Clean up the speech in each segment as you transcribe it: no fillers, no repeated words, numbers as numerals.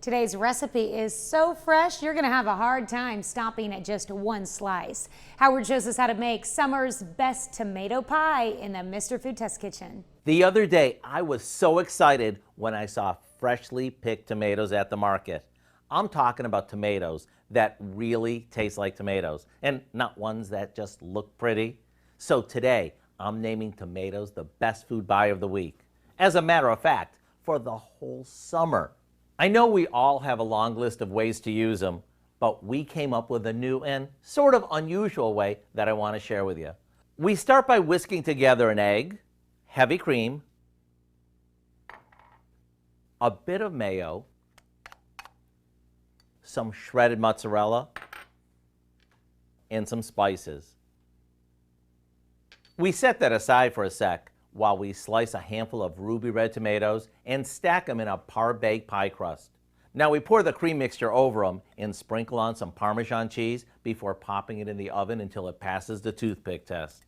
Today's recipe is so fresh, you're going to have a hard time stopping at just one slice. Howard shows us how to make summer's best tomato pie in the Mr. Food Test Kitchen. The other day, I was so excited when I saw freshly picked tomatoes at the market. I'm talking about tomatoes that really taste like tomatoes and not ones that just look pretty. So today, I'm naming tomatoes the best food buy of the week. As a matter of fact, for the whole summer. I know we all have a long list of ways to use them, but we came up with a new and sort of unusual way that I want to share with you. We start by whisking together an egg, heavy cream, a bit of mayo, some shredded mozzarella, and some spices. We set that aside for a sec while we slice a handful of ruby red tomatoes and stack them in a par-baked pie crust. Now we pour the cream mixture over them and sprinkle on some Parmesan cheese before popping it in the oven until it passes the toothpick test.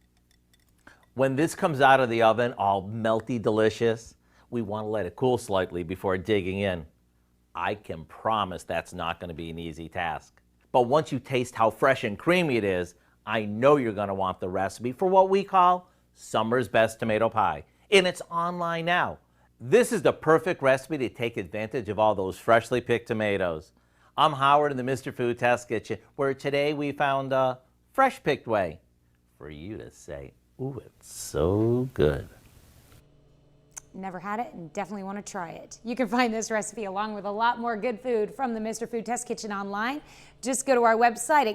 When this comes out of the oven all melty delicious, we want to let it cool slightly before digging in. I can promise that's not going to be an easy task. But once you taste how fresh and creamy it is, I know you're going to want the recipe for what we call Summer's Best Tomato Pie. And it's online now. This is the perfect recipe to take advantage of all those freshly picked tomatoes. I'm Howard in the Mr. Food Test Kitchen, where today we found a fresh picked way for you to say, ooh, it's so good. Never had it and definitely want to try it. You can find this recipe along with a lot more good food from the Mr. Food Test Kitchen online. Just go to our website at